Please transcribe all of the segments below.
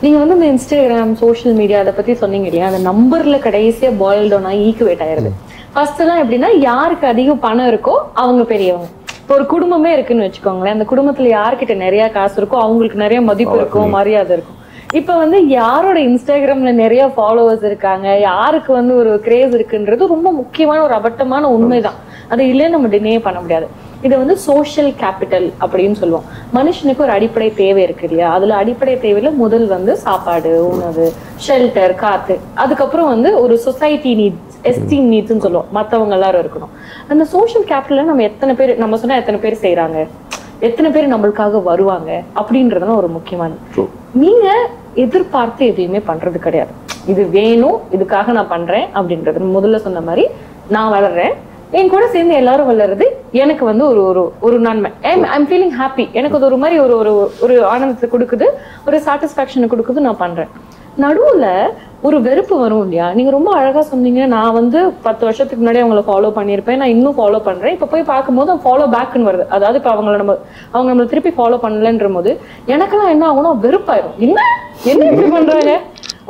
நீங்க வந்து இந்த இன்ஸ்டாகிராம் சோஷியல் மீடியா அதை பத்தி சொன்னீங்க இல்லையா, அந்த நம்பர்ல கடைசியா பாயில்ட் ஆனா ஈக்குவேட் ஆயிருது. ஃபர்ஸ்ட் எல்லாம் எப்படின்னா யாருக்கு அதிகம் பணம் இருக்கோ அவங்க பெரியவங்க. இப்போ ஒரு குடும்பமே இருக்குன்னு வச்சுக்கோங்களேன், அந்த குடும்பத்துல யாருக்கிட்ட நிறைய காசு இருக்கோ அவங்களுக்கு நிறைய மதிப்பு இருக்கும், மரியாதை இருக்கும். இப்ப வந்து யாரோட இன்ஸ்டாகிராம்ல நிறைய ஃபாலோவர்ஸ் இருக்காங்க, யாருக்கு வந்து ஒரு கிரேஸ் இருக்குன்றது ரொம்ப முக்கியமான ஒரு அபட்டமான உண்மைதான். அது இல்லைன்னு நம்ம டினே பண்ண முடியாது. இது வந்து சோஷியல் கேபிட்டல் அப்படின்னு சொல்லுவோம். மனுஷனுக்கு ஒரு அடிப்படை தேவை இருக்கு இல்லையா, அதுல அடிப்படை தேவையில முதல் வந்து சாப்பாடு, உணவு, ஷெல்டர், காத்து, அதுக்கப்புறம் வந்து ஒரு சொசைட்டி நீட்ஸ், எஸ்டீம் நீட்ஸ்ன்னு சொல்லுவோம், மற்றவங்க எல்லாரும் இருக்கணும். அந்த சோஷியல் கேபிட்டல நம்ம எத்தனை பேர், நம்ம சொன்னா எத்தனை பேர் செய்யறாங்க, எத்தனை பேர் நம்மளுக்காக வருவாங்க அப்படின்றதுலாம் ஒரு முக்கியமானது. நீங்க எதிர்பார்த்து எதையுமே பண்றது கிடையாது. இது வேணும், இதுக்காக நான் பண்றேன் அப்படின்றது. முதல்ல சொன்ன மாதிரி நான் வளர்றேன், என் கூட சேர்ந்து எல்லாரும் வளர்றது எனக்கு வந்து ஒரு ஒரு ஒரு நன்மை. I'm feeling happy. எனக்கு அது ஒரு மாதிரி ஒரு ஒரு ஒரு ஆனந்தத்தை கொடுக்குது, ஒரு சாட்டிஸ்ஃபேக்ஷனை கொடுக்குது, நான் பண்றேன். நடுவுல ஒரு வெறுப்பு வரும் இல்லையா. நீங்க ரொம்ப அழகா சொன்னீங்க, நான் வந்து 10 வருஷத்துக்கு முன்னாடி அவங்களை ஃபாலோ பண்ணியிருப்பேன், நான் இன்னும் ஃபாலோ பண்றேன், இப்ப போய் பார்க்கும்போது ஃபாலோ பேக்னு வருது. அதாவது இப்ப அவங்க நம்மளை திருப்பி ஃபாலோ பண்ணலன்ற போது எனக்கெல்லாம் என்ன ஆகும்னா வெறுப்பாயிரும். என்ன இப்படி பண்றாங்க,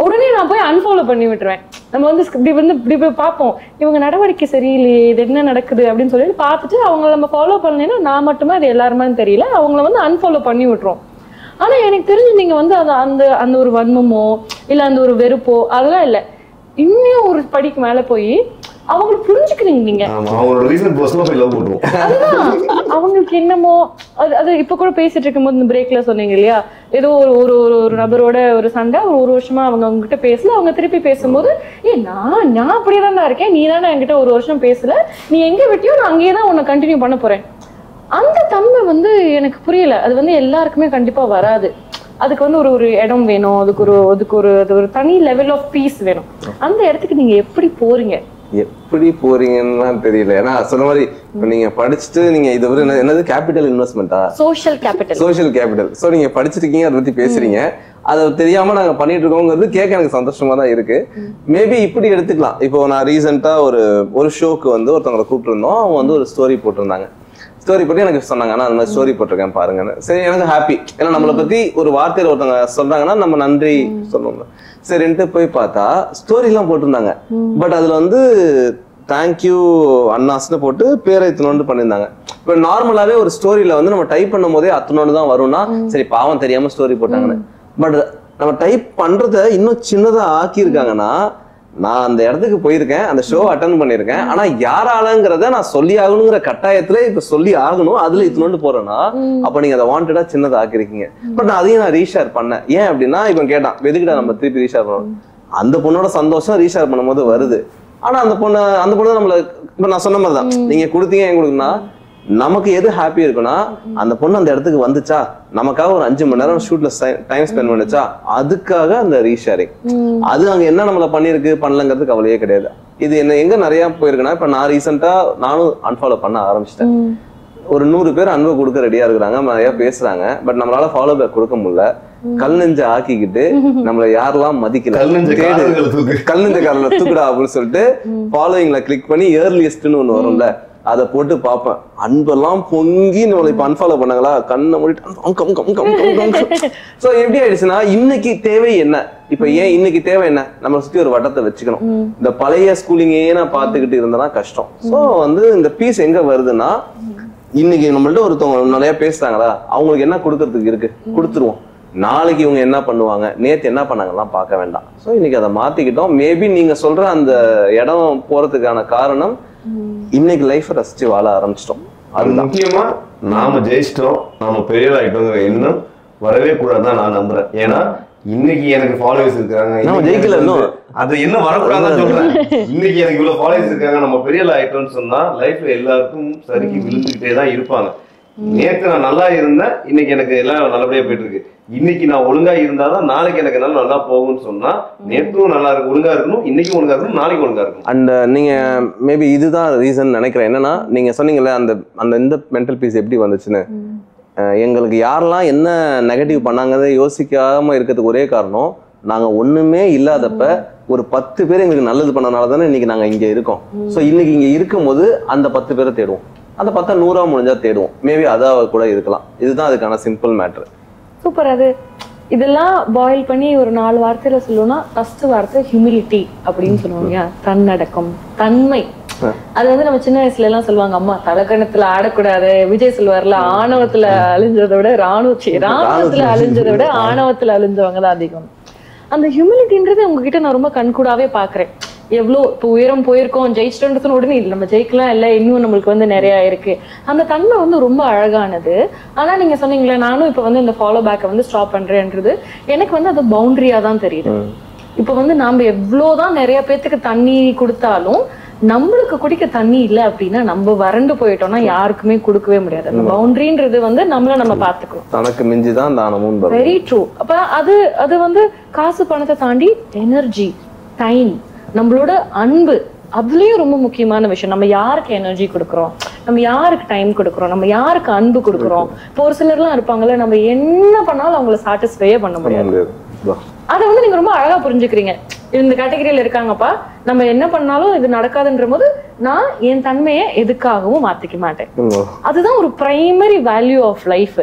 உடனே நான் போய் அன்ஃபாலோ பண்ணி விட்டுருவேன். நம்ம வந்து இப்படி போய் பார்ப்போம், இவங்க நடவடிக்கை சரியில்லையே, இது என்ன நடக்குது அப்படின்னு சொல்லிட்டு பார்த்துட்டு அவங்கள நம்ம ஃபாலோ பண்ணலைன்னா நான் மட்டுமே அது எல்லாருமே தெரியல, அவங்கள வந்து அன்ஃபாலோ பண்ணி விட்டுரும். ஆனா எனக்கு தெரிஞ்சு நீங்க வந்து அந்த அந்த ஒரு வன்மமோ இல்ல அந்த ஒரு வெறுப்போ அதெல்லாம் இல்ல, இன்னும் ஒரு படிக்கு மேல போய் அவங்களுக்கு புரிஞ்சுக்கிறீங்க. நீங்க அவங்களுக்கு என்னமோ அது இப்ப கூட பேசிட்டு இருக்கும் போது இந்த பிரேக்ல சொன்னீங்க இல்லையா, ஏதோ ஒரு ஒரு நபரோட ஒரு சண்டை, ஒரு வருஷமா அவங்க கிட்ட பேசல, அவங்க திருப்பி பேசும்போது நான் அப்படியேதான் இருக்கேன், நீ தானே என்கிட்ட ஒரு வருஷம் பேசல, நீ எங்க விட்டியோ நான் அங்கேயேதான் உன்னை கண்டினியூ பண்ண போறேன். அந்த தன்மை வந்து எனக்கு புரியல. அது வந்து எல்லாருக்குமே கண்டிப்பா வராது. அதுக்கு வந்து ஒரு இடம் வேணும், அதுக்கு ஒரு தனி லெவல் ஆஃப் பீஸ் வேணும். அந்த இடத்துக்கு நீங்க எப்படி போறீங்க? எப்படி போறீங்கன்னா தெரியல. ஏன்னா சொன்ன மாதிரி இப்ப நீங்க படிச்சுட்டு நீங்க இது ஒரு என்னது கேபிட்டல் இன்வெஸ்ட்மெண்டா, சோஷியல் கேபிட்டல். சோ நீங்க படிச்சிருக்கீங்க, அதை பத்தி பேசுறீங்க, அதை தெரியாம நாங்க பண்ணிட்டு இருக்கோங்கிறது கேட்க எனக்கு சந்தோஷமா தான் இருக்கு. மேபி இப்படி எடுத்துக்கலாம். இப்போ நான் ரீசெண்டா ஒரு ஷோக்கு வந்து ஒருத்தவங்களை கூப்பிட்டு இருந்தோம். அவங்க வந்து ஒரு ஸ்டோரி போட்டிருந்தாங்க. ஸ்டோரி பத்தி எனக்கு சொன்னாங்க, ஆனா அந்த மாதிரி ஸ்டோரி போட்டிருக்கேன் பாருங்கன்னு. சரி, எனக்கு ஹாப்பி. ஏன்னா நம்மளை பத்தி ஒரு வார்த்தையில ஒருத்தவங்க சொல்றாங்கன்னா நம்ம நன்றி சொல்லணும். சரின்ட்டு போய் பார்த்தா ஸ்டோரி எல்லாம் போட்டிருந்தாங்க. பட் அதுல வந்து தேங்க்யூ அண்ணாஸ்ன்னு போட்டு பேரை இத்தனோண்டு பண்ணியிருந்தாங்க. இப்ப நார்மலாவே ஒரு ஸ்டோரியில வந்து நம்ம டைப் பண்ணும் போதே அத்தனோண்டு தான் வரும்னா சரி பாவம் தெரியாம ஸ்டோரி போட்டாங்கன்னு. பட் நம்ம டைப் பண்றத இன்னும் சின்னதா ஆக்கியிருக்காங்கன்னா, நான் அந்த இடத்துக்கு போயிருக்கேன், அந்த ஷோ அட்டன் பண்ணிருக்கேன், ஆனா யாராலங்கிறத நான் சொல்லி ஆகணுங்கிற கட்டாயத்துல இப்ப சொல்லி ஆகணும், அதுல இத்தனோண்டு போறேன்னா அப்ப நீங்க அதை வாண்டடா சின்னதா ஆக்கிருக்கீங்க. பட் நான் அதையும் நான் ரீஷேர் பண்ணேன். ஏன் அப்படின்னா இப்ப கேட்டான் எதுக்கிட்ட நம்ம திருப்பி ரீஷேர் பண்ணணும், அந்த பொண்ணோட சந்தோஷம் ரீஷேர் பண்ணும் போது வருது. ஆனா அந்த பொண்ணு நம்மள இப்ப நான் சொன்ன மாதிரிதான், நீங்க கொடுத்தீங்க என் கொடுக்குன்னா நமக்கு எது ஹாப்பி இருக்குன்னா அந்த பொண்ணு அந்த இடத்துக்கு வந்துச்சா, நமக்காக ஒரு 5 மணி நேரம் ஷூட்ல டைம் ஸ்பெண்ட் பண்ணுச்சா, அதுக்காக அந்த ரீஷேரிங். அது அங்க என்ன நம்மள பண்ணிருக்கு பண்ணலங்கிறது கவலையே கிடையாது. இது என்ன எங்க நிறைய போயிருக்குன்னா, இப்ப நான் ரீசெண்டா நானும் அன்ஃபாலோ பண்ண ஆரம்பிச்சிட்டேன். ஒரு 100 பேர் அன்பு கொடுக்க ரெடியா இருக்கிறாங்க, நிறைய பேசுறாங்க. பட் நம்மளால ஃபாலோ பேக் கொடுக்க முடியல. கல் நெஞ்ச ஆக்கிக்கிட்டு நம்மள யாரெல்லாம் மதிக்கல, கல் நெஞ்ச காலில தூக்குடா அப்படின்னு சொல்லிட்டு ஃபாலோயிங்ல கிளிக் பண்ணி ஏர்லியஸ்ட்னு ஒண்ணு வரும்ல, அதை போட்டு பார்ப்பேன். அன்பெல்லாம் பொங்கி நம்மளை இப்ப அன்ஃபாலோ பண்ணாங்களா, கண்ணை மூடிட்டு. சோ எப்படி ஆயிடுச்சுன்னா இன்னைக்கு தேவை என்ன, இப்ப ஏன் இன்னைக்கு தேவை என்ன, நம்ம சுத்தி ஒரு வட்டத்தை வச்சுக்கணும். இந்த பழைய ஸ்கூலிங்கே நான் பாத்துக்கிட்டு இருந்தேன்னா கஷ்டம். சோ வந்து இந்த பீஸ் எங்க வருதுன்னா, இன்னைக்கு நம்மள்ட்ட ஒருத்தவங்க நிறைய பேசுறாங்களா, அவங்களுக்கு என்ன கொடுக்கறதுக்கு இருக்கு கொடுத்துருவோம். நாளைக்கு இவங்க என்ன பண்ணுவாங்க, நேத்து என்ன பண்ணாங்கலாம் பார்க்க வேண்டாம். சோ இன்னைக்கு அதை மாத்திக்கிட்டோம். மேபி நீங்க சொல்ற அந்த இடம் போறதுக்கான காரணம் இன்னைக்கு லைஃப் ரசிச்சு வாழ ஆரம்பிச்சிட்டோம். அது முக்கியமா நாம ஜெயிச்சிட்டோம், நாம பெரிய ஆயிட்டோங்கிற எண்ணம் வரவே கூடாதுதான் நான் நம்புறேன். ஏன்னா இன்னைக்கு எனக்கு ஃபாலோவர்ஸ் இருக்காங்க, ஜெயிக்கல இன்னும் அது என்ன வரக்கூடாதுன்னு சொல்றேன். இன்னைக்கு எனக்கு இவ்வளவு ஃபாலோவர்ஸ் இருக்காங்க, நம்ம பெரிய ஆயிட்டோம்னு சொன்னா லைஃப்ல எல்லாருக்கும் சரிக்கு விழுந்துகிட்டே தான் இருப்பாங்க. நேற்று நான் நல்லா இருந்தேன், இன்னைக்கு எனக்கு எல்லாம் நல்லபடியா போயிட்டு இருக்கு. இன்னைக்கு நான் ஒழுங்கா இருந்தாதான் நாளைக்கு எனக்கு நல்லா போகும்னு சொன்னா, நேற்றும் நல்லா இருக்கு ஒழுங்கா இருக்கணும், இன்னைக்கும் ஒழுங்கா இருக்கணும், நாளைக்கு ஒழுங்கா இருக்கணும். அண்ட் நீங்க மேபி இதுதான் ரீசன் நினைக்கிறேன். என்னன்னா நீங்க சொன்னீங்கல்ல அந்த அந்த இந்த மென்டல் பீஸ் எப்படி வந்துச்சுன்னு, எங்களுக்கு யாரெல்லாம் என்ன நெகட்டிவ் பண்ணாங்கன்னு யோசிக்காம இருக்கிறதுக்கு ஒரே காரணம், நாங்க ஒண்ணுமே இல்லாதப்ப ஒரு 10 பேர் எங்களுக்கு நல்லது பண்ணனால தானே இன்னைக்கு நாங்க இங்க இருக்கோம். ஸோ இன்னைக்கு இங்க இருக்கும் போது அந்த 10 பேரை தேடுவோம், அந்த 10 100 முடிஞ்சா தேடுவோம். மேபி அதாவது கூட இருக்கலாம். இதுதான் அதுக்கான சிம்பிள் மேட்ரு. சூப்பர். அது இதெல்லாம் பாயில் பண்ணி ஒரு 4 வார்த்தையில சொல்லணும்னா ஃபர்ஸ்ட் வார்த்தை ஹியூமிலிட்டி அப்படின்னு சொல்லுவாங்க. தன்னடக்கம், தன்மை. அது வந்து நம்ம சின்ன வயசுல எல்லாம் சொல்லுவாங்க, அம்மா தலக்கணத்துல ஆடக்கூடாது. விஜய் சொல்லுவார்ல, ஆணவத்துல அழிஞ்சதை விட ராணுவத்துல அழிஞ்சதை விட ஆணவத்துல அழிஞ்சவங்க தான் அதிகம். அந்த ஹியூமிலிட்டின்றது உங்ககிட்ட நான் ரொம்ப கண்கூடாவே பாக்குறேன். எவ்வளோ இப்போ உயரம் போயிருக்கோம், ஜெயிச்சிட்டோன்றது உடனே இல்லை நம்ம ஜெயிக்கலாம் இல்லை, இன்னும் நம்மளுக்கு வந்து நிறைய இருக்கு. அந்த தன்மை வந்து ரொம்ப அழகானது. ஆனா நீங்க சொன்னீங்களே, நானும் இப்ப வந்து இந்த ஃபாலோ பேக்கை வந்து ஸ்டாப் பண்றேன்றது எனக்கு வந்து அது பவுண்டரியா தான் தெரியுது. இப்ப வந்து நாம எவ்வளவுதான் நிறைய பேத்துக்கு தண்ணி கொடுத்தாலும் நம்மளுக்கு குடிக்க தண்ணி இல்லை அப்படின்னா நம்ம வறண்டு போயிட்டோம்னா யாருக்குமே கொடுக்கவே முடியாது. அந்த பவுண்டரின்றது வந்து நம்மள நம்ம பாத்துக்கணும். தனக்கு மிஞ்சிதான் தானமும். Very true. அப்ப அது வந்து காசு பணத்தை தாண்டி எனர்ஜி, டைம், நம்மளோட அன்பு, அதுலயும் ரொம்ப முக்கியமான விஷயம். நம்ம யாருக்கு எனர்ஜி கொடுக்குறோம், நம்ம யாருக்கு டைம் கொடுக்குறோம், நம்ம யாருக்கு அன்பு கொடுக்குறோம். இப்போ ஒரு சிலர்லாம் இருப்பாங்கல்ல, நம்ம என்ன பண்ணாலும் அவங்கள சாட்டிஸ்ஃபையே பண்ண முடியாது. அதை வந்து நீங்க ரொம்ப அழகா புரிஞ்சுக்கிறீங்க. இந்த கேட்டகரியில இருக்காங்கப்பா, நம்ம என்ன பண்ணாலும் இது நடக்காதுன்ற போது நான் என் தன்மையை எதுக்காகவும் மாத்திக்க மாட்டேன். அதுதான் ஒரு பிரைமரி வேல்யூ ஆஃப் லைஃப்.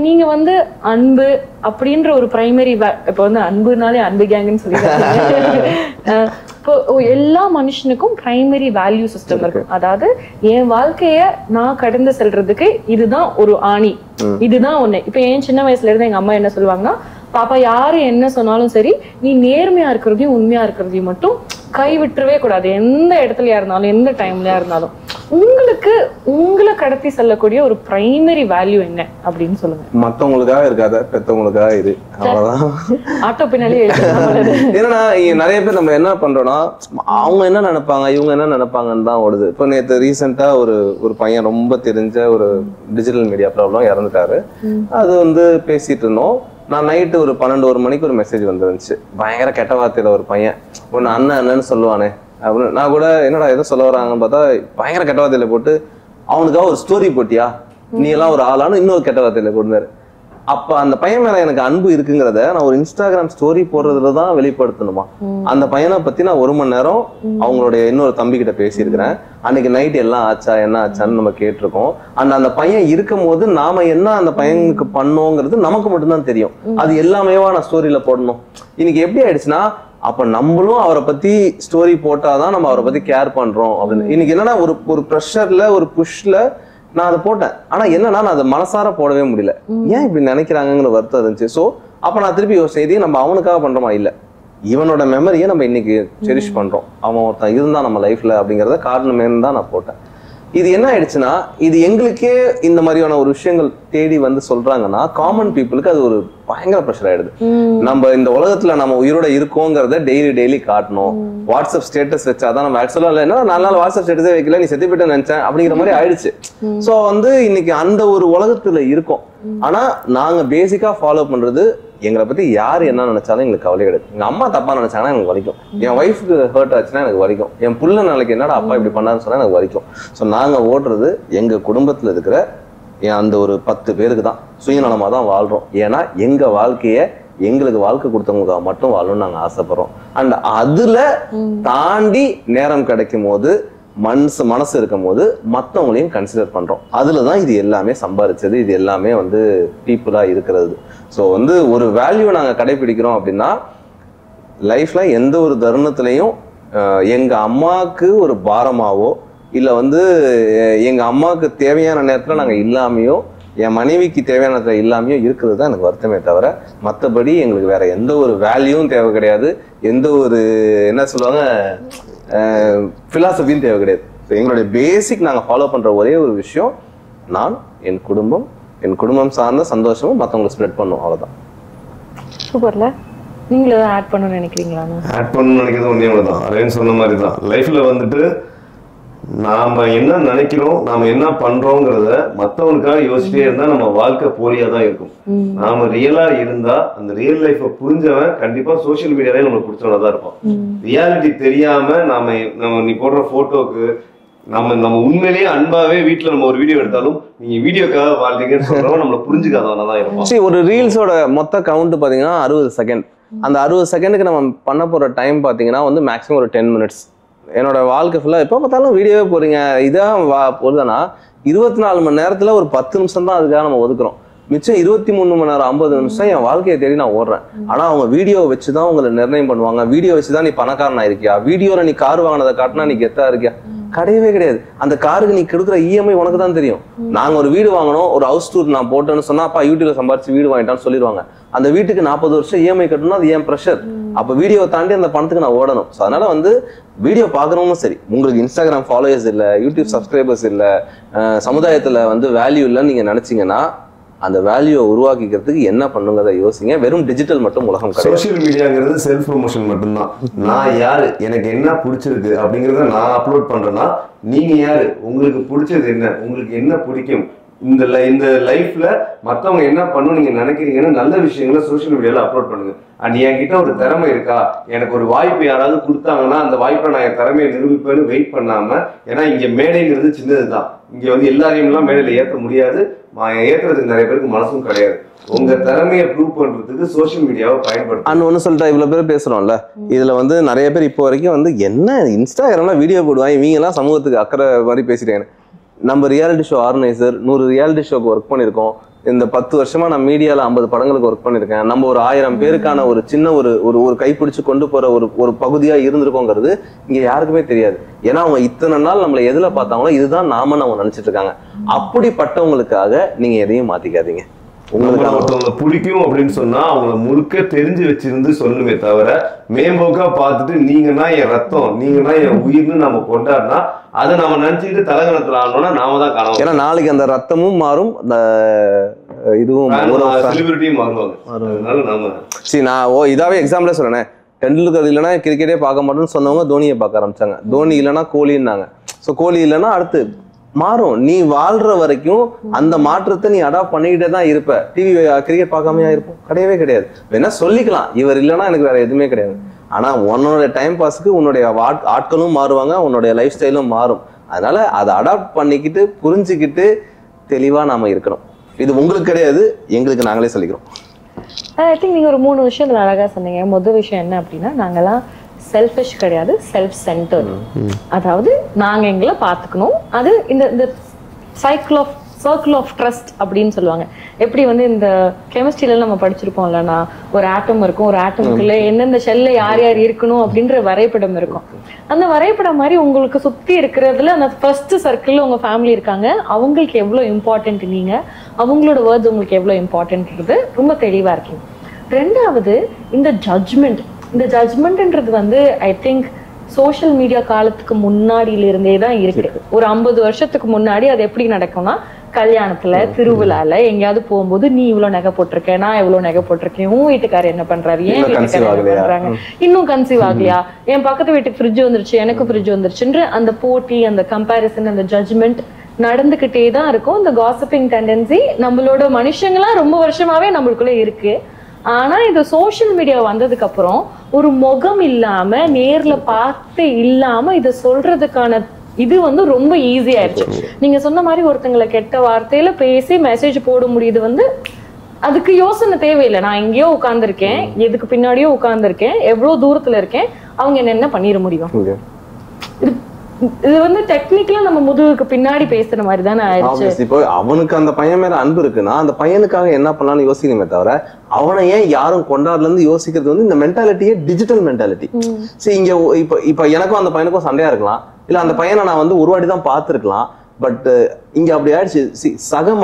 நீங்க வந்து அன்பு அப்படின்ற ஒரு பிரைமரி, இப்ப வந்து அன்புனாலே அன்பு கேங்குன்னு சொல்லிடுறாங்க. இப்போ எல்லா மனுஷனுக்கும் பிரைமரி வேல்யூ சிஸ்டம் இருக்கும். அதாவது என் வாழ்க்கைய நான் கடந்து செல்றதுக்கு இதுதான் ஒரு ஆணி, இதுதான் ஒண்ணு. இப்ப என் சின்ன வயசுல இருந்து எங்க அம்மா என்ன சொல்லுவாங்கன்னா, பாப்பா யாரு என்ன சொன்னாலும் சரி, நீ நேர்மையா இருக்கிறதையும் உண்மையா இருக்கிறதையும் மட்டும் கைவிட்டுறவே கூடாது. எந்த இடத்துலயா இருந்தாலும், எந்த டைம்லயா இருந்தாலும் உங்களுக்கு உங்களை கடத்தி செல்லக்கூடிய ஒரு பிரைமரி வேல்யூ என்ன அப்படின்னு சொல்லுங்க. மத்தவங்களுக்காக இருக்காத, பெத்தவங்களுக்காக இரு. அவ்வளவுதான். ஆட்டோ பின்னாலே ஏன்னா நிறைய பேர் நம்ம என்ன பண்றோம்னா, அவங்க என்ன நினைப்பாங்க, இவங்க என்ன நினைப்பாங்கன்னு தான் ஓடுது. இப்போ நேற்று ரீசெண்டா ஒரு பையன், ரொம்ப தெரிஞ்ச ஒரு டிஜிட்டல் மீடியா ப்ராப்ளம் இறந்துட்டாரு. அது வந்து பேசிட்டு இருந்தோம். நான் நைட்டு ஒரு 12-1 மணிக்கு ஒரு மெசேஜ் வந்துருந்துச்சு. பயங்கர கெட்ட வார்த்தையில ஒரு பையன், ஒன்னு அண்ணன்னு சொல்லுவானே அப்படின்னு. நான் கூட என்னடா எதோ சொல்ல வராங்கன்னு பார்த்தா பயங்கர கெட்ட வார்த்தையில போட்டு, அவனுக்காக ஒரு ஸ்டோரி போட்டியா, நீ எல்லாம் ஒரு ஆளானு இன்னொரு கெட்ட வார்த்தையில போட்டுனாரு. அப்ப அந்த பையன் மேல எனக்கு அன்பு இருக்குங்கிறத நான் ஒரு இன்ஸ்டாகிராம் ஸ்டோரி போடுறதுலதான் வெளிப்படுத்தணுமா? அந்த பையனை பத்தி நான் 1 மணி நேரம் அவங்களுடைய இன்னொரு தம்பி கிட்ட பேசியிருக்கிறேன். அன்னைக்கு நைட் எல்லாம் ஆச்சா என்ன ஆச்சான்னு நம்ம கேட்டிருக்கோம். அந்த பையன் இருக்கும் போது நாம என்ன அந்த பையனுக்கு பண்ணோங்கிறது நமக்கு மட்டும்தான் தெரியும். அது எல்லாமேவா நான் ஸ்டோரியில போடணும்? இன்னைக்கு எப்படி ஆயிடுச்சுன்னா, அப்ப நம்மளும் அவரை பத்தி ஸ்டோரி போட்டாதான் நம்ம அவரை பத்தி கேர் பண்றோம் அப்படின்னு. இன்னைக்கு என்னன்னா, ஒரு ப்ரெஷர்ல, ஒரு புஷ்ல நான் அதை போட்டேன். ஆனா என்னன்னா, நான் அதை மனசார போடவே முடியல. ஏன் இப்படி நினைக்கிறாங்கிற வருத்தம் இருந்துச்சு. சோ அப்ப நான் திருப்பி யோசிச்சேன், இதையும் நம்ம அவனுக்காக பண்றோமா? இல்ல, இவனோட மெமரியை நம்ம இன்னைக்கு செரிஷ் பண்றோம். அவன் ஒருத்தன் இருந்தான் நம்ம லைஃப்ல அப்படிங்கறத காரணமேன்னு தான் நான் போட்டேன். இது என்ன ஆயிடுச்சுன்னா, இது எங்களுக்கே இந்த மாதிரியான ஒரு விஷயங்கள் தேடி வந்து சொல்றாங்கன்னா, காமன் பீப்புளுக்கு அது ஒரு பயங்கர ப்ரெஷர் ஆயிடுது. நம்ம இந்த உலகத்துல நம்ம உயிரோட இருக்கோங்கிறத டெய்லி காட்டணும். வாட்ஸ்அப் ஸ்டேட்டஸ் வச்சாதான் நம்ம ஆக்சுவலா இல்ல, என்ன 4 நாள் வாட்ஸ்அப் ஸ்டேட்டஸே வைக்கல, நீ செத்து போயிட்டு நினைச்சேன் அப்படிங்கிற மாதிரி ஆயிடுச்சு. சோ வந்து இன்னைக்கு அந்த ஒரு உலகத்துல இருக்கோம். ஆனா நாங்க பேசிக்கா ஃபாலோ பண்றது, எங்களை பத்தி யாரு என்ன நினைச்சாலும் எங்களுக்கு கவலை கிடையாது. எங்க அம்மா தப்பா நினைச்சாங்கன்னா எனக்கு வலிக்கும், என் ஒய்ஃபுக்கு ஹர்ட் ஆச்சுன்னா எனக்கு வலிக்கும், என் புள்ள நாளைக்கு என்னடா அப்பா இப்படி பண்ணாருன்னு சொன்னா எனக்கு வலிக்கும். ஸோ நாங்க ஓடுறது எங்க குடும்பத்துல இருக்கிற அந்த ஒரு 10 பேருக்கு தான், சுயநலமா தான் வாழ்றோம். ஏன்னா எங்க வாழ்க்கைய எங்களுக்கு வாழ்க்கை கொடுத்தவங்களுக்காக மட்டும் வாழணும்னு நாங்க ஆசைப்படுறோம். அண்ட் அதுல தாண்டி நேரம் கிடைக்கும் போது, மனசு இருக்கும் போது மற்றவங்களையும் கன்சிடர் பண்றோம். அதுலதான் இது எல்லாமே சம்பாதிச்சது, இது எல்லாமே வந்து பீப்புளா இருக்கிறது. ஸோ வந்து ஒரு வேல்யூ நாங்க கடைபிடிக்கிறோம் அப்படின்னா, லைஃப்ல எந்த ஒரு தருணத்திலையும் எங்க அம்மாவுக்கு ஒரு பாரமாவோ, இல்ல வந்து எங்க அம்மாவுக்கு தேவையான நேரத்துல நாங்க இல்லாமையோ, என் மனைவிக்கு தேவையான நேரத்துல இல்லாமையோ இருக்கிறது தான் எனக்கு வருத்தமே தவிர, மற்றபடி எங்களுக்கு வேற எந்த ஒரு வேல்யூவும் தேவை கிடையாது, எந்த ஒரு என்ன சொல்லுவாங்க பிலாசபியும் தேவை கிடையாது. எங்களுடைய பேசிக் நாங்க ஃபாலோ பண்ற ஒரே ஒரு விஷயம், நான் என் குடும்பம் சார்ந்த சந்தோஷமும் மற்றவங்களுக்கு ஸ்ப்ரெட் பண்ணும், அவ்வளவுதான். சூப்பர்ல. நீங்களும் ஏதாவது ஆட் பண்ணணும்னு நினைக்கிறீங்களா? ஆட் பண்ணணும்னு நினைக்கிறது ஒன்றே ஒன்றுதான், அரேஞ்ச் சொன்ன மாதிரி தான். லைஃப்ல வந்துட்டு நாம என்ன நினைக்கிறோம், நாம என்ன பண்றோங்கிறத மத்தவனுக்காக யோசிச்சுட்டே இருந்தா நம்ம வாழ்க்கை போலியா தான் இருக்கும். நாம ரியலா இருந்தா, அந்த ரியல் லைஃப புரிஞ்சவன் கண்டிப்பா சோசியல் மீடியாலே நம்மளுக்கு பிடிச்சவனா தான் இருப்பான். ரியாலிட்டி தெரியாம நாம நீ போடுற போட்டோக்கு நம்ம உண்மையிலேயே அன்பாவே வீட்டுல நம்ம ஒரு வீடியோ எடுத்தாலும் நீங்க வீடியோக்காக வாழ்றீங்கன்னு சொல்றோம், நம்மள புரிஞ்சுக்காதவனா தான் இருப்பான். ஒரு ரீல்ஸோட மொத்த கவுண்ட் பாத்தீங்கன்னா 60 செகண்ட். அந்த 60 செகண்டுக்கு நம்ம பண்ண போற டைம் பாத்தீங்கன்னா வந்து மேக்ஸிமம் ஒரு 10 மினிட்ஸ். என்னோட வாழ்க்கை ஃபுல்லா எப்போ பார்த்தாலும் வீடியோவே போறீங்க, இதான் போதுதானா 24 மணி நேரத்துல ஒரு 10 நிமிஷம் தான் அதுக்காக நம்ம ஒதுக்குறோம். மிச்சம் 23 மணி நேரம் 50 நிமிஷம் என் வாழ்க்கையை தேடி நான் ஓடுறேன். ஆனா அவங்க வீடியோவை வச்சுதான் உங்களை நிர்ணயம் பண்ணுவாங்க. வீடியோ வச்சுதான் நீ பணக்காரன் ஆயிருக்கியா, வீடியோல நீ கார் வாங்கினதை காட்டினா நீ கெத்தா இருக்கியா? கிடையவே கிடையாது. அந்த காருக்கு நீ கொடுக்குற இஎம்ஐ உனக்கு தான் தெரியும். நாங்க ஒரு வீடு வாங்கணும், ஒரு ஹவுஸ் டூர் நான் போட்டேன்னு சொன்னா அப்பா யூடியூப்ல சம்பாரிச்சு வீடு வாங்கிட்டான்னு சொல்லிடுவாங்க. அந்த வீட்டுக்கு 40 வருஷம் இஎம்ஐ கட்டணும், அது ஏன் ப்ரெஷர். அப்ப வீடியோவை தாண்டி அந்த பணத்துக்கு நான் ஓடணும். ஸோ அதனால வந்து வீடியோ பாக்குறவங்களும் சரி, உங்களுக்கு இன்ஸ்டாகிராம் ஃபாலோவர்ஸ் இல்ல, யூடியூப் சப்ஸ்கிரைபர்ஸ் இல்ல, சமுதாயத்துல வந்து வேல்யூ இல்லைன்னு நீங்க நினைச்சீங்கன்னா அந்த வேல்யூவை உருவாக்கிக்கிறதுக்கு என்ன பண்ணுங்கிறத யோசிங்க. வெறும் டிஜிட்டல் மட்டும் உலகம் கிடையாது. சோஷியல் மீடியாங்கிறது செல்ஃப் ப்ரொமோஷன் மட்டும்தான். நான் யாரு, எனக்கு என்ன பிடிச்சிருக்கு அப்படிங்கறத நான் அப்லோட் பண்றேன்னா நீங்க யாரு, உங்களுக்கு பிடிச்சது என்ன, உங்களுக்கு என்ன பிடிக்கும், இந்த லைஃப்ல மத்தவங்க என்ன பண்ணணும் நீங்க நினைக்கிறீங்கன்னு நல்ல விஷயங்களை சோஷியல் மீடியால அப்லோட் பண்ணுங்க. அண்ட் என்கிட்ட ஒரு திறமை இருக்கா, எனக்கு ஒரு வாய்ப்பு யாராவது கொடுத்தாங்கன்னா அந்த வாய்ப்பை நான் என் திறமையை நிரூபிப்பேன்னு வெயிட் பண்ணாம, ஏன்னா இங்க மேடைங்கிறது சின்னதுதான். இங்க வந்து எல்லாரையும் எல்லாம் மேடையில ஏற்ற முடியாது, ஏற்றுறதுக்கு நிறைய பேருக்கு மனசும் கிடையாது. உங்க திறமையை ப்ரூவ் பண்றதுக்கு சோஷியல் மீடியாவை பயன்படுத்தும். அண்ட் ஒன்னு சொல்லிட்டா, இவ்வளவு பேர் பேசுறோம்ல, இதுல வந்து நிறைய பேர் இப்போ வரைக்கும் வந்து என்ன இன்ஸ்டாகிராம்ல வீடியோ போடுவாங்க, இவங்க எல்லாம் சமூகத்துக்கு அக்கறை மாதிரி பேசிட்டேன். நம்ம ரியாலிட்டி ஷோ ஆர்கனைசர் 100 ரியாலிட்டி ஷோக்கு ஒர்க் பண்ணியிருக்கோம். இந்த 10 வருஷமா நான் மீடியால 50 படங்களுக்கு ஒர்க் பண்ணிருக்கேன். நம்ம ஒரு 1000 பேருக்கான ஒரு சின்ன ஒரு கைப்பிடிச்சு கொண்டு போற ஒரு பகுதியா இருந்திருக்கோங்கிறது இங்க யாருக்குமே தெரியாது. ஏன்னா அவங்க இத்தனை நாள் நம்மளை எதுல பார்த்தாங்களோ இதுதான் நாம நம்ம நினைச்சிட்டு இருக்காங்க. அப்படிப்பட்டவங்களுக்காக நீங்க எதையும் மாத்திக்காதீங்க. உங்களுக்கு ஒருத்தவங்களை பிடிக்கும் அப்படின்னு சொன்னா அவங்கள முழுக்க தெரிஞ்சு வச்சிருந்து சொல்லணுமே தவிர மேம்போக்கா பார்த்துட்டு நீங்கன்னா என் ரத்தம், நீங்கன்னா என் உயிர்னு நம்ம கொண்டாடினா அதை நம்ம நினைச்சுட்டு தலகணத்துல ஆடணும்னா நாம தான் காணோம். ஏன்னா நாளைக்கு அந்த ரத்தமும் மாறும், அந்த இதுவும் செலிபிரிட்டியும் மாறுவாங்க. அதனால நாம நான் இதாவே எக்ஸாம்பிளே சொல்றேன். டெண்டுல்கர் இல்லைன்னா கிரிக்கெட்டே பார்க்க மாட்டோம்னு சொன்னவங்க தோனியை பார்க்க ஆரம்பிச்சாங்க. தோனி இல்லைன்னா கோலின்னாங்க. ஸோ கோலி இல்லைன்னா அடுத்து மாறும். நீ வாழ்ற வரைக்கும் அந்த மாற்றத்தை நீ அடாப்ட் பண்ணிக்கிட்டே தான் இருப்ப. டிவி கிரிக்கெட் பார்க்காமையா இருப்போம்? கிடையவே கிடையாது. வேணா சொல்லிக்கலாம் இவர் இல்லைன்னா எனக்கு வேற எதுவுமே கிடையாது. ஆனா உன்னோட டைம் பாஸ்க்கு உன்னுடைய ஆட்களும் மாறுவாங்க, உன்னுடைய லைஃப் ஸ்டைலும் மாறும். அதனால அதை அடாப்ட் பண்ணிக்கிட்டு புரிஞ்சுக்கிட்டு தெளிவா நாம இருக்கணும். இது உங்களுக்கு கிடையாது, எங்களுக்கு நாங்களே சொல்லிக்கிறோம். ஐ திங்க் நீங்க ஒரு 3 விஷயம் அழகா சொன்னீங்க. முதல் விஷயம் என்ன அப்படின்னா, நாங்கெல்லாம் செல்ஃபிஷ் கிடையாது, செல்ஃப் சென்டர்ட். அதாவது நாங்க எங்களை பார்த்துக்கணும். அது இந்த சர்க்கிள் ஆஃப் ட்ரஸ்ட் அப்படின்னு சொல்லுவாங்க. எப்படி வந்து இந்த கெமிஸ்ட்ரியில நம்ம படிச்சிருப்போம் இல்லைன்னா, ஒரு ஆட்டம் இருக்கும், ஒரு ஆட்டமுக்குள்ள எந்தெந்த ஷெல்ல யார் யார் இருக்கணும் அப்படின்ற வரைபடம் இருக்கும். அந்த வரைபடம் மாதிரி உங்களுக்கு சுத்தி இருக்கிறதுல அந்த ஃபர்ஸ்ட் சர்க்கிள்ல உங்க ஃபேமிலி இருக்காங்க, அவங்களுக்கு எவ்வளவு இம்பார்ட்டன்ட், நீங்க அவங்களோட வேர்ட்ஸ் உங்களுக்கு எவ்வளவு இம்பார்ட்டன்ட்ன்றது ரொம்ப தெளிவா இருக்கீங்க. ரெண்டாவது, இந்த ஜட்ஜ்மெண்ட்ன்றது வந்து ஐ திங்க் சோஷியல் மீடியா காலத்துக்கு முன்னாடியில இருந்தே தான் இருக்கு. ஒரு 50 வருஷத்துக்கு முன்னாடி அது எப்படி நடக்கும்னா, கல்யாணத்துல, திருவிழால, எங்கேயாவது போகும்போது நீ இவ்வளவு நகை போட்டிருக்கேன், நான் எவ்வளவு நகை போட்டிருக்கேன், உன் வீட்டுக்காரர் என்ன பண்றாரு, என் வீட்டுக்காரர் என்ன பண்றாங்க, இன்னும் கன்சீவ் ஆகலையா, என் பக்கத்து வீட்டுக்கு ஃப்ரிட்ஜ் வந்துருச்சு, எனக்கு ஃப்ரிட்ஜ் வந்துருச்சுன்ற அந்த போட்டி, அந்த கம்பேரிசன், அந்த ஜட்ஜ்மெண்ட் நடந்துகிட்டே தான் இருக்கும். இந்த காசிப்பிங் டெண்டன்சி நம்மளோட மனுஷங்களா ரொம்ப வருஷமாவே நம்மளுக்குள்ள இருக்கு. ஆனா இந்த சோசியல் மீடியா வந்ததுக்கு அப்புறம் ஒரு முகம் இல்லாம, நேர்ல பார்த்து இல்லாம இதை சொல்றதுக்கான இது வந்து ரொம்ப ஈஸி ஆயிடுச்சு. நீங்க சொன்ன மாதிரி ஒருத்தங்களை கெட்ட வார்த்தையில பேசி மெசேஜ் போட முடியுது. வந்து அதுக்கு யோசனை தேவையில்லை. நான் எங்கேயோ உட்கார்ந்துருக்கேன், எதுக்கு பின்னாடியோ உட்கார்ந்துருக்கேன், எவ்வளவு தூரத்துல இருக்கேன், அவங்க என்ன பண்ணிட முடியும். இது வந்து டெக்னிக்கலா நம்ம முதுகுக்கு பின்னாடி பேசுற மாதிரி தானே ஆயிடுச்சு. இப்போ அவனுக்கு அந்த பையன் மேல அன்பு இருக்குன்னா அந்த பையனுக்காக என்ன பண்ணலாம்னு யோசிக்கணுமே தவிர அவனை ஏன் யாரும் கொண்டாடல இருந்து யோசிக்கிறது வந்து இந்த மென்டாலிட்டியே டிஜிட்டல் மென்டாலிட்டி. சரி, இங்க இப்ப எனக்கும் அந்த பையனுக்கும் சண்டையா இருக்கலாம், இல்ல அந்த பையனை நான் வந்து ஒரு வாட்டி தான் பார்த்திருக்கலாம். பட் இங்க அப்படி ஆயிடுச்சு. சக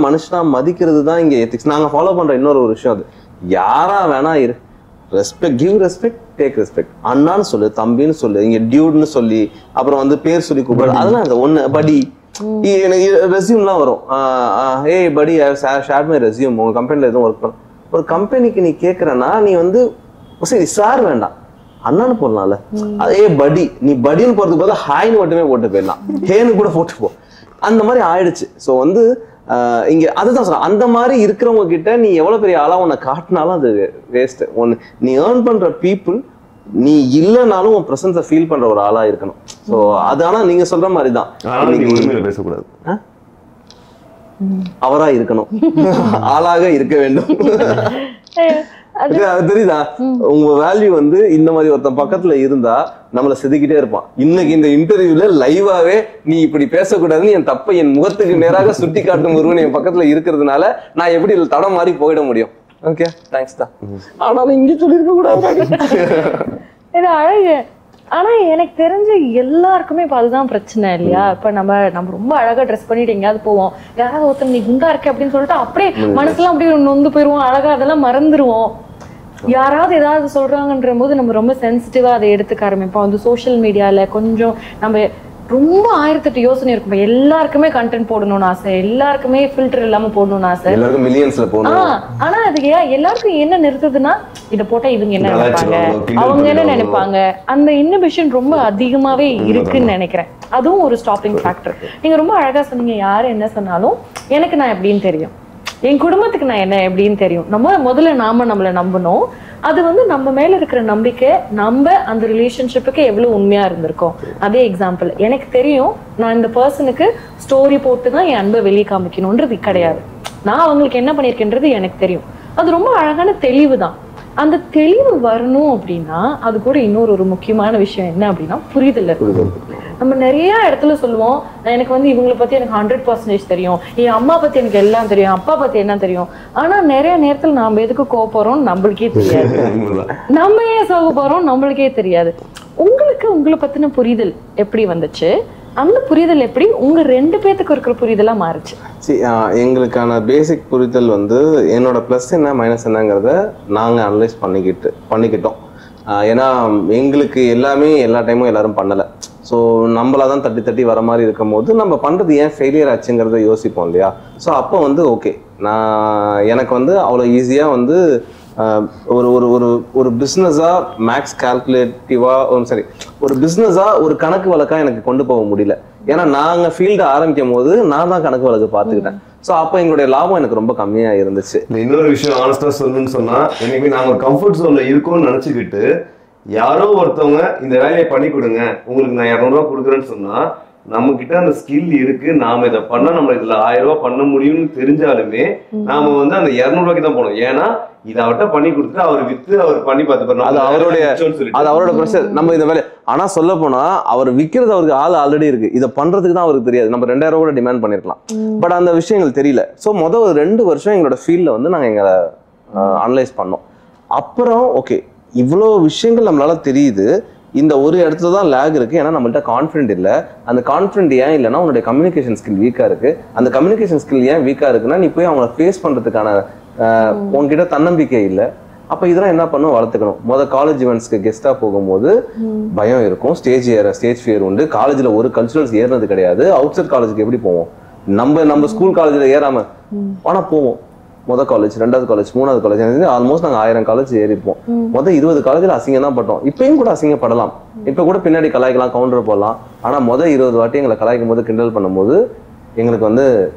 மனுஷனா மதிக்கிறது தான் இங்க எத்திக்ஸ். நாங்க ஃபாலோ பண்ற இன்னொரு ஒரு விஷயம், அது யாரா வேணா இரு, respect, give respect, take respect. அண்ணான்னு சொல்லு, தம்பின்னு சொல்லு, இங்க டியூட்னு சொல்லி, அப்புறம் வந்து பேர் சொல்லி கூப்பிடு. அதெல்லாம் அந்த ஒண்ணு படி. எனக்கு ரெஸ்யூம்லாம் வரும், ஏய் படி, ஷேர் மை ரெஸ்யூம், உங்க கம்பெனில எதுவும் ஒர்க் பண்ண. ஒரு கம்பெனிக்கு நீ கேட்கறனா, நீ வந்து சரி சார் வேண்டாம், அண்ணான்னு போடலாம்ல. அதே படி, நீ படின்னு போறதுக்கு பதிலா ஹாய்னு மட்டுமே போட்டு போயிடலாம், ஹேன்னு கூட போட்டு போ. அந்த மாதிரி ஆயிடுச்சு. ஸோ வந்து இங்க அதுதான் சொல்றேன், அந்த மாதிரி இருக்கிறவங்க கிட்ட நீ எவ்வளவு பெரிய ஆளா உன்னை காட்டினாலும் அது வேஸ்ட். ஒன்னு, நீ ஏர்ன் பண்ற பீப்புள் நீ இல்லைனாலும் உன் பிரசன்ஸை ஃபீல் பண்ற ஒரு ஆளா இருக்கணும். ஸோ அது ஆனா நீங்க சொல்ற மாதிரிதான் பேசக்கூடாது, அவரா இருக்கணும், ஆளாக இருக்க வேண்டும். தெரியுதா உங்க வேல்யூ வந்து இந்த மாதிரி ஒருத்தன் பக்கத்துல இருந்தா நம்மள செதுக்கிட்டே இருப்பான். இன்னைக்கு இந்த இன்டர்வியூல லைவாவே நீ இப்படி பேசக்கூடாதுன்னு என் தப்பை என் முகத்துக்கு நேராக சுட்டி காட்டும் ஒருவன் என் பக்கத்துல இருக்கிறதுனால நான் எப்படி இதுல தடம் மாறி போயிட முடியும்? ஓகே தேங்க்ஸ் தான். ஆனாலும் இங்க சொல்லிருக்க கூடாது. இது அழகு. ஆனா எனக்கு தெரிஞ்ச எல்லாருக்குமே இப்ப அதுதான் பிரச்சனை இல்லையா? இப்ப நம்ம ரொம்ப அழகா ட்ரெஸ் பண்ணிட்டு எங்கேயாவது போவோம், யாராவது ஒருத்தர் நீ குண்டா இருக்க அப்படின்னு சொல்லிட்டு அப்படியே மனசுலாம் அப்படியே நொந்து போயிருவோம், அழகா அதெல்லாம் மறந்துருவோம். யாராவது ஏதாவது சொல்றாங்கன்ற போது நம்ம ரொம்ப சென்சிட்டிவா அதை எடுத்துக்க ஆரம்பிப்போம். அந்த சோசியல் மீடியால கொஞ்சம் நம்ம ரொம்ப 1008 யோசனை இருக்கும். எல்லாருக்குமே கண்டென்ட் போடணும்னு ஆசை, எல்லாருக்குமே ஃபில்டர் இல்லாம போடணும்னு ஆசை, எல்லாருக்கும் மில்லியன்ஸ்ல போடணும். ஆனா அது எல்லாருக்கும் என்ன நிறுத்துதுன்னா இத போட்டா இவங்க என்ன நினைப்பாங்க, அவங்க என்ன நினைப்பாங்க, அந்த இன்னிபிஷன் ரொம்ப அதிகமாவே இருக்குன்னு நினைக்கிறேன். அதுவும் ஒரு ஸ்டாப்பிங் ஃபேக்டர். நீங்க ரொம்ப அழகா சொன்னீங்க, யாரு என்ன சொன்னாலும் எனக்கு நான் எப்படின்னு தெரியும், என் குடும்பத்துக்கு நான் என்ன எப்படின்னு தெரியும். முதல்ல நம்மளை நம்பணும். அது நம்ம மேல இருக்கிற நம்பிக்கை, நம்ம அந்த ரிலேஷன்ஷிப்புக்கு எவ்வளவு உண்மையா இருந்திருக்கோம். அதே எக்ஸாம்பிள், எனக்கு தெரியும் நான் இந்த பர்சனுக்கு ஸ்டோரி போட்டுதான் என் அன்பை வெளியே காமிக்கணும்ன்றது கிடையாது. நான் அவங்களுக்கு என்ன பண்ணிருக்கேன்றது எனக்கு தெரியும். அது ரொம்ப அழகான தெளிவு தான். அந்த தெளிவு வரணும் அப்படின்னா அது கூட இன்னொரு முக்கியமான விஷயம் என்ன அப்படின்னா புரிதல். நம்ம நிறைய இடத்துல சொல்லுவோம், எனக்கு இவங்களை பத்தி எனக்கு 100% தெரியும், என் அம்மா பத்தி எனக்கு எல்லாம் தெரியும், அப்பா பத்தி என்ன தெரியும். ஆனா நிறைய நேரத்துல நாம எதுக்கு கோபப்படுறோம் நம்மளுக்கே தெரியாது, நம்ம ஏன் சோக போறோம் நம்மளுக்கே தெரியாது. உங்களை பத்தின புரிதல் எப்படி வந்துச்சு? அந்த புரிதல் எப்படி உங்க 2 பேத்துக்கு இருக்கிற புரிதலா மாறுச்சு? எங்களுக்கான பேசிக் புரிதல் என்னோட பிளஸ் என்ன மைனஸ் என்னங்கிறத நாங்க அனலைஸ் பண்ணிக்கிட்டோம். ஏன்னா எங்களுக்கு எல்லாமே எல்லா டைமும் எல்லாரும் பண்ணலை. ஸோ நம்மளாதான் தட்டி தட்டி வர மாதிரி இருக்கும் போது நம்ம பண்றது ஏன் ஃபெயிலியர் ஆச்சுங்கிறத யோசிப்போம் இல்லையா? ஸோ அப்போ ஓகே, எனக்கு அவ்வளோ ஈஸியா ஒரு ஒரு ஒரு ஒரு பிஸ்னஸா மேக்ஸ் கால்குலேட்டிவா ஒரு பிஸ்னஸா ஒரு கணக்கு வழக்கா எனக்கு கொண்டு போக முடியல. ஏன்னா நாங்க ஃபீல்டு ஆரம்பிக்கும் போது நான் தான் கணக்கு வழக்கு பார்த்துக்கிட்டேன். ஸோ அப்போ எங்களுடைய லாபம் எனக்கு ரொம்ப கம்மியா இருந்துச்சு. இன்னொரு விஷயம் ஆனஸ்டா சொல்லணும்னு சொன்னா, என்னைக்குமே நாங்க ஒரு கம்ஃபர்ட் ஜோன்ல இருக்கோம்னு நினைச்சுக்கிட்டு யாரோ ஒருத்தவங்க இந்த வேலையை பண்ணி கொடுங்க, உங்களுக்கு நான் 200 ரூபாய் கொடுக்குறேன்னு சொன்னா, நம்ம கிட்ட அந்த ஸ்கில் இருக்கு, நாம இதை பண்ணா நம்ம இதுல 1000 ரூபாய் பண்ண முடியும்னு தெரிஞ்சாலுமே நாம அந்த 200 ரூபாய்க்கு தான் போனோம். ஏன்னா இதை அவர்கிட்ட பண்ணி கொடுத்துட்டு அவர் வித்து அவர் பண்ணி பார்த்து அது அவரோட ப்ரெஷர். நம்ம இந்த வேலை ஆனா சொல்ல போனா அவர் விற்கிறது அவருக்கு ஆள் ஆல்ரெடி இருக்கு, இதை பண்றதுக்கு தான் அவருக்கு தெரியாது. நம்ம 2000 ரூபாய் டிமாண்ட் பண்ணிருக்கலாம், பட் அந்த விஷயங்கள் தெரியல. ஸோ முதல் 2 வருஷம் எங்களோட ஃபீல்ட்ல நாங்க எங்களை அனலைஸ் பண்ணோம். அப்புறம் ஓகே, இவ்வளோ விஷயங்கள் நம்மளால தெரியுது, இந்த ஒரு இடத்துல தான் லேக் இருக்கு. ஏன்னா நம்மள்ட்ட கான்ஃபிடென்ட் இல்லை. அந்த கான்ஃபிடென்ட் ஏன் இல்லைன்னா உன்னுடைய கம்யூனிகேஷன் ஸ்கில் வீக்கா இருக்கு. அந்த கம்யூனிகேஷன் ஸ்கில் ஏன் வீக்கா இருக்குன்னா நீ போய் அவங்கள ஃபேஸ் பண்றதுக்கான உங்ககிட்ட தன்னம்பிக்கை இல்லை. அப்ப இதெல்லாம் என்ன பண்ணும், வளர்த்துக்கணும். காலேஜ் ஈவெண்ட்ஸ்க்கு கெஸ்டா போகும்போது பயம் இருக்கும், ஸ்டேஜ் ஃபியர் உண்டு. காலேஜ்ல ஒரு கல்ச்சுரல்ஸ் ஏறினது கிடையாது. அவுட் சைட் காலேஜுக்கு எப்படி போவோம்? நம்ம ஸ்கூல் காலேஜ்ல ஏறாம ஆனா போவோம். காலேஜ், 2வது காலேஜ், 3வது காலேஜ், ஆல்மோஸ்ட் நாங்க 1000 காலேஜ் ஏறி இருப்போம். 20 காலேஜ்ல அசிங்கம் தான் பட்டோம். இப்பயும் கூட அசிங்கப்படலாம், இப்ப கூட பின்னாடி கலாய்க்கலாம், கவுண்டர் போடலாம். ஆனா 20 வாட்டி எங்களை கலாய்க்கும் போது, கிண்டல் பண்ணும்போது எங்களுக்கு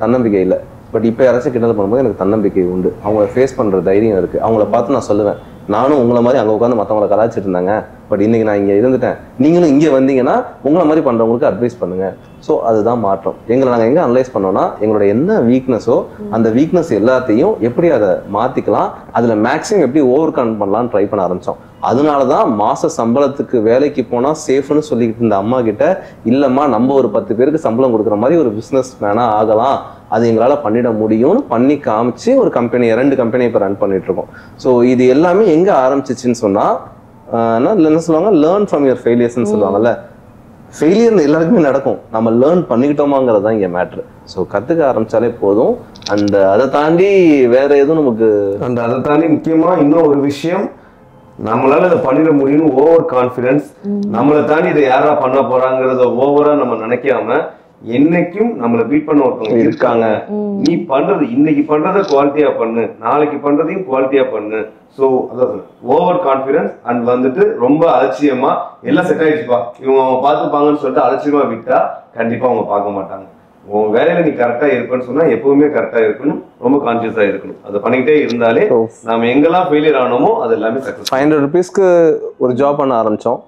தன்னம்பிக்கை இல்லை. பட் இப்ப யாராச்சும் கிண்டல் பண்ணும்போது எனக்கு தன்னம்பிக்கை உண்டு. அவங்கள ஃபேஸ் பண்ற தைரியம் இருக்கு. அவங்கள பார்த்து நான் சொல்லுவேன், நானும் உங்களை மாதிரி அங்க உட்காந்து மத்தவங்களை கலாய்ச்சிட்டு இருந்தாங்க, பட் இன்னைக்கு நான் இங்க இருந்துட்டேன், நீங்களும் இங்க வந்தீங்கன்னா உங்களை மாதிரி பண்றவங்களுக்கு அட்வைஸ் பண்ணுங்க. ஸோ அதுதான் மாற்றம். நாங்கள் எங்க அனலைஸ் பண்ணோம்னா எங்களோட என்ன வீக்னஸோ அந்த வீக்னஸ் எல்லாத்தையும் எப்படி அதை மாத்திக்கலாம், அதுல மேக்ஸிமம் எப்படி ஓவர் கம் பண்ணலாம்னு ட்ரை பண்ண ஆரம்பிச்சோம். அதனாலதான் மாச சம்பளத்துக்கு வேலைக்கு போனா சேஃப்னு சொல்லிக்கிட்டு இருந்த அம்மா கிட்ட, இல்லம்மா நம்ம ஒரு 10 பேருக்கு சம்பளம் கொடுக்குற மாதிரி ஒரு பிசினஸ் மேனா ஆகலாம், அது எங்களால பண்ணிட முடியும்னு பண்ணி காமிச்சு ஒரு கம்பெனி, 2 கம்பெனி இப்ப ரன் பண்ணிட்டு இருக்கோம். ஸோ இது எல்லாமே எங்க ஆரம்பிச்சிச்சுன்னு சொன்னா, என்ன சொல்லுவாங்க, லேர்ன் ஃப்ரம் யுவர் ஃபெயிலியர்ஸ்ன்னு சொல்லுவாங்கல்ல. ஃபெயிலியர் எல்லாருக்குமே நடக்கும், நம்ம லேர்ன் பண்ணிக்கிட்டோமாங்கிறது தான் இங்க மேட்ரு. ஸோ கத்துக்க ஆரம்பிச்சாலே போதும். அண்ட் அதை தாண்டி வேற எதுவும் நமக்கு, அண்ட் அதை தாண்டி முக்கியமா இன்னும் ஒரு விஷயம், நம்மளால இதை பண்ணிட முடியும்னு ஓவர் கான்ஃபிடன்ஸ். நம்மளை தாண்டி இதை யாரா பண்ண போறாங்கிறத ஓவரா நம்ம நினைக்காம, என்னைக்கும் நம்மளை பீட் பண்ண ஒருத்தவங்க இருக்காங்க, நீ பண்றது இன்னைக்கு பண்றத குவாலிட்டியா பண்ணு, நாளைக்கு பண்றதையும் குவாலிட்டியா பண்ணு. ஸோ அதாவது ஓவர் கான்ஃபிடன்ஸ் அண்ட் ரொம்ப அலட்சியமா எல்லாம் செட் ஆயிடுச்சுப்பா இவங்க பார்த்துப்பாங்கன்னு சொல்லிட்டு அலட்சியமா விட்டா கண்டிப்பா அவங்க பார்க்க மாட்டாங்க. உன் வேலையில நீ கரெக்டா இருப்பேன்னு சொன்னா எப்பவுமே கரெக்டா இருக்கணும், ரொம்ப கான்சியஸா இருக்கணும். அதை பண்ணிக்கிட்டே இருந்தாலே நாம எங்கெல்லாம் ஃபெயிலியர் ஆனோமோ அது எல்லாமே சக்சஸ். 500 rupeesக்கு ஒரு ஜாப் பண்ண ஆரம்பிச்சோம்,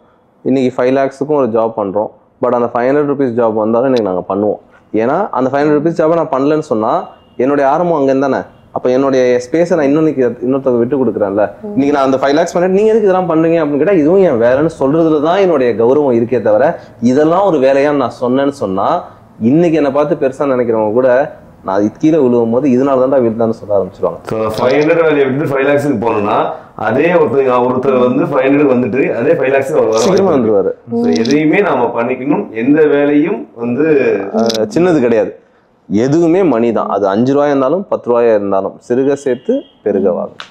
இன்னைக்கு 5 lakhsக்கும் ஒரு ஜாப் பண்றோம். பட் அந்த 500 rupees ஜாப் வந்தாலும் இன்னைக்கு நாங்க பண்ணுவோம். ஏன்னா அந்த 500 rupees ஜாபை நான் பண்ணலன்னு சொன்னா என்னுடைய ஆரம்பம் அங்கே இருந்தானே, அப்ப என்னுடைய ஸ்பேஸை நான் இன்னொருத்தவங்க விட்டு கொடுக்குறேன்ல. இன்னைக்கு நான் அந்த 5 lakhs பண்ணிட்டு நீங்க எதுக்கு இதெல்லாம் பண்றீங்க அப்படின்னு கேட்டா இதுவும் என் வேலைன்னு சொல்றதுலதான் என்னுடைய கௌரவம் இருக்கே தவிர இதெல்லாம் ஒரு வேலையா நான் சொன்னேன்னு சொன்னா இன்னைக்கு என்னை பார்த்து பெருசா நினைக்கிறவங்க கூட நான் கீழே விழுவும் போது இதனாலதான்டா விழுந்தான்னு சொல்ல ஆரம்பிச்சிருவாங்க. 500 வேலையை விட்டு 5 lakhs போனோம்னா அதே ஒருத்தர் வந்து 500 வந்துட்டு அதே 5 lakhs சீக்கிரமா வந்துருவாரு. எதையுமே நாம பண்ணிக்கணும். எந்த வேலையும் வந்து சின்னது கிடையாது, எதுவுமே மணி தான். அது 5 ரூபாயா இருந்தாலும் 10 ரூபாயா இருந்தாலும் சிறுக சேர்த்து பெருக வாகும்.